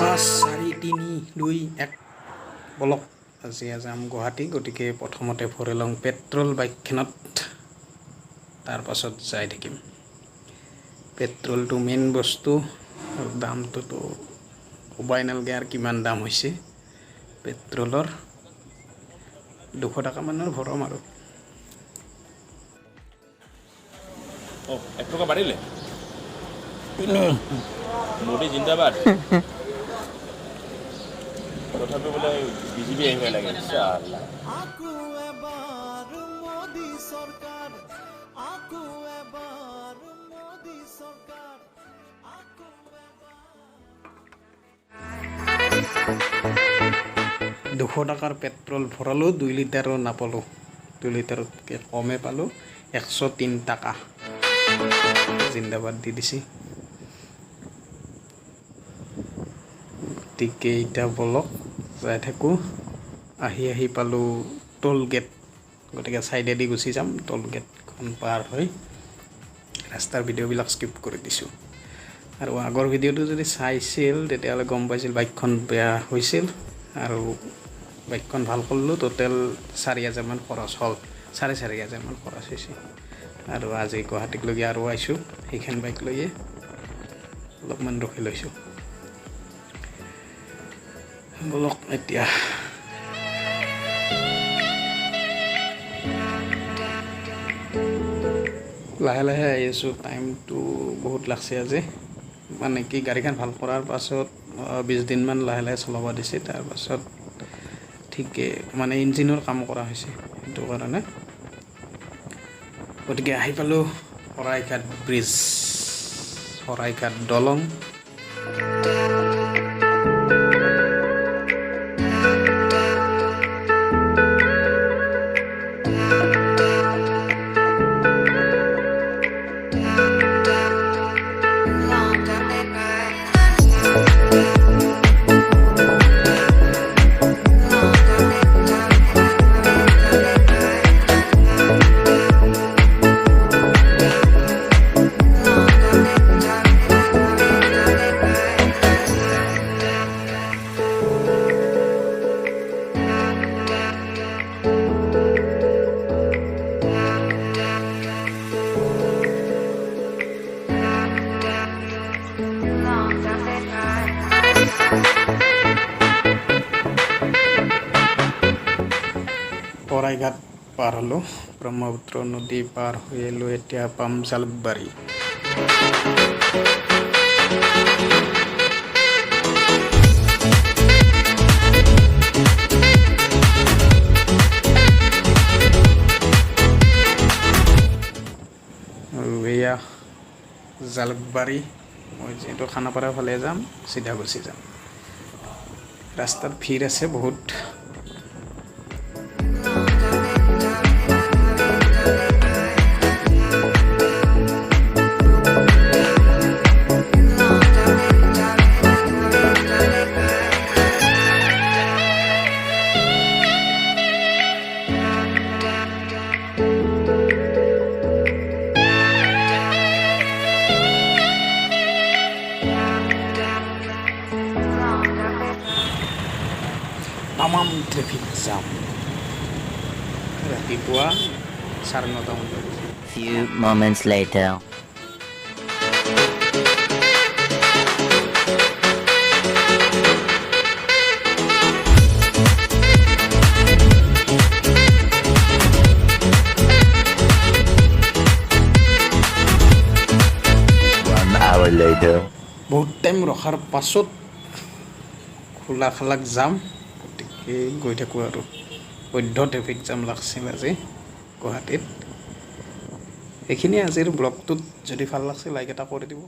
5, 4, 3, 2, 1 বলক আজি যাম গুৱাহাটী গতিকে প্ৰথমতে ভৰি লওঁ পেট্ৰল বাইকখনত তাৰ পাছত যাই থাকিম পেট্ৰলটো মেইন বস্তু আৰু দামটো ক'বাই নালগে আৰু কিমান দাম হৈছে পেট্ৰলৰ 200 টাকা মানৰ ভৰাম আৰু ও 1 টাকা বাড়িলে মোদি জিন্দাবাদ তথাপি বলে বিজেপি আহিব লাগে ইনশাআল্লাহ আকু এবাৰ মোদি সৰকাৰ আকু এবাৰ মোদি সৰকাৰ আকু এবাৰ 200 টাকাৰ পেট্ৰল ভৰালো 2 লিটাৰৰ নাপালো 2 লিটাৰতকৈ কমে পালো 103 টাকা জিন্দাবাদ দি দিছি গতিকে এটা বলক যাই থাকো আহি পালো টোল গেট গতিকে সাইডেদি গুচি যাম টোল গেটখন পাৰ হৈ ৰাস্তাৰ ভিডিঅ'বিলাক স্কিপ কৰি দিছো আৰু আগৰ ভিডিঅ'টো যদি চাইছিল তেতিয়াহ'লে গম পাইছিল বাইকখন বেয়া হৈছিল আৰু বাইকখন ভাল কৰিলো টোটেল 4000 মান খৰচ হ'ল 4500 মান খৰচ হৈছে আৰু আজি গুৱাহাটীক লগি আৰু আইছো সেইখন বাইক লৈয়ে অলপমান ৰখি লৈছো বলক এতিয়া লাহে লাহে আইছো টাইমটো বহুত লাগছে আজি মানে কি গাড়ীখন ভাল কৰাৰ পাছত 20 দিন মান লাহে লাহে চলাব দিছে তাৰ পাছত ঠিকে মানে ইঞ্জিনৰ কাম কৰা হৈছে সেইটো কাৰণে গতিকে আহি পালো শৰাইঘাট ব্ৰিজ শৰাইঘাট দলং শৰাইঘাট পাৰ হলো ব্ৰহ্মপুত্ৰ নদী পাৰ হৈ এলো এতিয়া পাম জালুকবাৰী আৰু এয়া জালুকবাৰী মই যেটো খানাপাৰাৰ ফালে যাম সিধা গুচি যাম ৰাস্তাত ভিৰ আছে বহুত tamam traffic jam ৰাতিপুৱা 9:30 মান Few moments later বহুত টাইম ৰখাৰ পাছত খোলা খালাক যাম গতিকে গৈ থাকো আৰু বৈধ ট্ৰেফিক জাম লাগছিল আজি গুৱাহাটীত এইখিনি আজিৰ ব্লগটোত যদি ভাল লাগছে লাইক এটা কৰি দিব